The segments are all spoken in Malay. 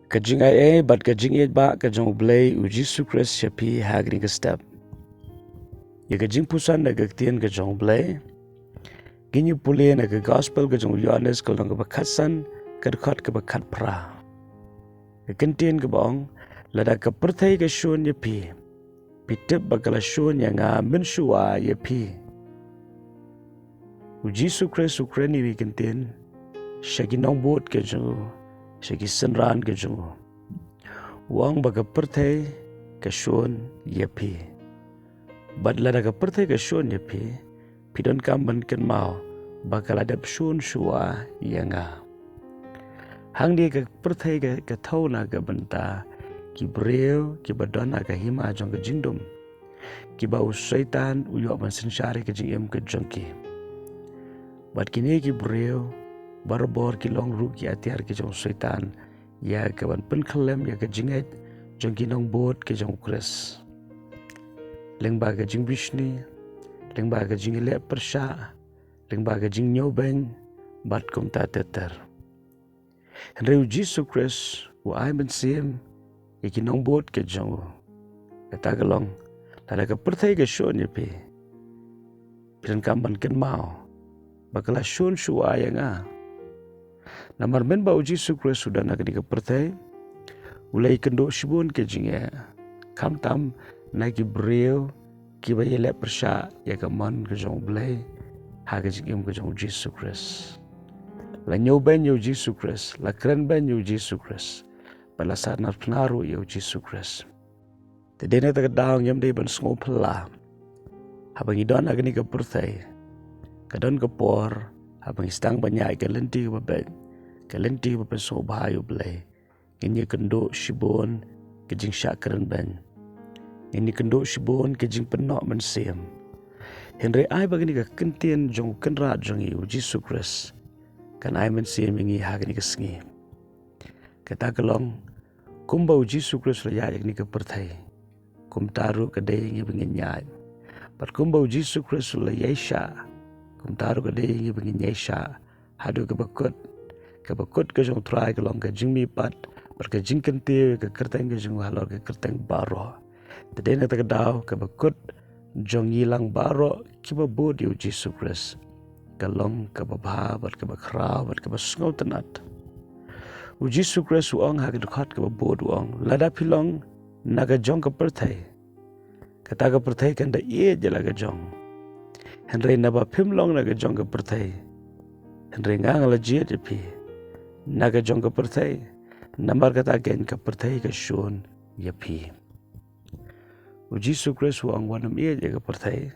Kajing ai bat kajing it ba kajong Blei u Jesu Christ shapi hagni ka step. Ya jingpuson na ktien kajong Blei. Ginyu puli na gospel kajong Yohanes kalong bakatsan kadkot ka bakat pra. Ktien ka bong lada ka pyrthei ka shun yapi. Pitip bakala shun yang menshua yapi. U Jesu Christ Ukraini wi ktien shagi nongbot kajong shagi senran kajong. Wang baga pyrthei ka shun yapi. Badla ka pyrthei ka shun yapi. Pidon kamban ken mau bakal adap shun shua yanga. Hang dia ka pyrthei ka thau na ka benta ki breu ki badona ka hima jong ka jingdom. Ki bau syaitan uyo ban sensyari ka jingem ka jongki. Bad kini ki breu barbor ki long ru ki atiar ki jong syaitan ya ka ban penkelem ya ka jinget jong ki nong bot ki jong kres. Lengba ka jing bishni lengba ka jing le persha lengba ka jing nyoben bat kum ta teter. Henry Jesus Christ wa ai ben sim iki nong bot ke jong kata galong tada ka pyrthei ka shon yapi piran kamban ken mau bakala shon shua yanga namar men ba Jesus Christ sudah nak di ka pyrthei ulai kendo shibun ke jinge kam tam na ki breu ki ba yele persha ya ka man ka jong Blei ha ka jingem ka jong Jesus Christ la nyo ben yo Jesus Christ la kren ben yo Jesus Christ pala sana penaru yo Jesus Christ te dena ta daang yam de ban sngo pala habang idon agni ka pyrthei ka don ka por habang istang banyak ka lenti ka babet ka lenti ka peso bahayo Blei ini kendo shibon ka jing syakren ben ini kendo shibon ke jing penok mensiam. Henry ai bagini ka kentien jong kenrat jong yu Jesus Christ. Kan ai mensiam ingi hagini ka sengi. Kata kelong kumbau Jesus Christ raya ni ka pyrthei. Kum taru ka dei ngi bingin nyai. Pat kumbau Jesus Christ la yesha. Kum taru ka dei ngi bingin yesha. Hadu ka bakut ka jong try kelong ka jing mi pat. Pat ka jing kentiu ka kerteng ka jong halor ka kerteng baro. Tadena takadaw kabakut jong yilang baro kibabod yu Jesus Christ kalong kababha bat kabakraw bat kabasngaw tanat u Jesus Christ uang hagdukhat kababod uang lada pilong naga jong ka pyrthei kata ka pyrthei kanda iye jala ka jong henry naba pimlong naga jong ka pyrthei henry ngangala jiet yapi naga jong ka pyrthei namar kata gen ka pyrthei ka shun yapi u Jesus Christ wang wanam iya jaga pyrthei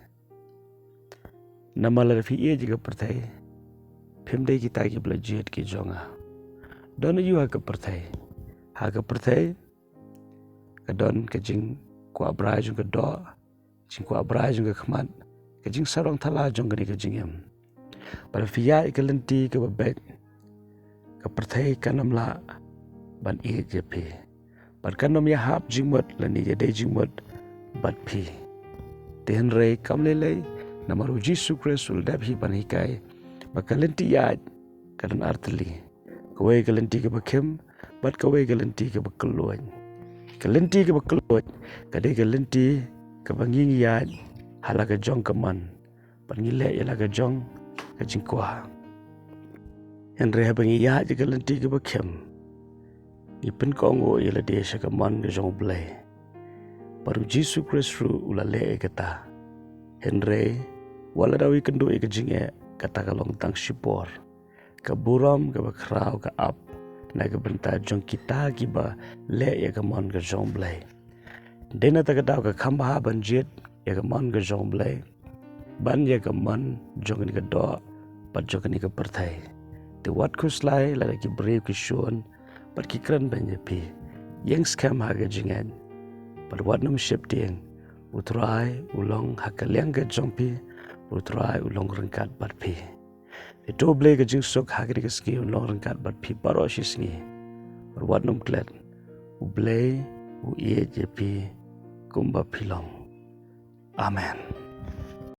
namala fi iya jaga pyrthei pimdai kita ki belajet ki jonga don yu ha ka pyrthei ka don ka jing ko abrai jung ka do jing ko abrai jung ka khmat ka jing sarong thala jong ka ni ka jingem pada fi ya ka lenti ka babet ka pyrthei kanamla ban iya japi par kanom ya hap jingmot lani ya dei jingmot bat pi ten rei kamlele namaru Jesus Christ ul dab hi panikai bakalenti ya kadan artli kawai kalenti ke bakem bat kawai kalenti ke bakeluan kalenti ke bakeluan kadai kalenti ke banging ya halaga jong kaman pangile ya laga jong ka jingkwa en rei bangi ya kalenti ke bakem ipen kongo ya la de shakaman ke jong Blei baru Jesus Christ ru ulale kata Henry wala dawi kendo ke jinge kata kalong tang shipor ka buram ka bakraw ka ap na ka benta jong kita kiba le ya ka mon ka jong Blei dena ta ka daw ka khamba ban jet ya ka mon ka jong Blei ban ya ka mon jong ni ka do pat jong ni ka pyrthei te wat kuslai la ki breu ki shon pat ki kran ban ya pi yang scam ha ka jingen pada wat nam ship tiang utrai ulong hakaliang ke jongpi utrai ulong rengkat bat pi itu Blei ke jing sok hakri ke ski ulong rengkat bat pi paro shisngi pada wat nam klet u Blei u ie jepi kumba pilong amen.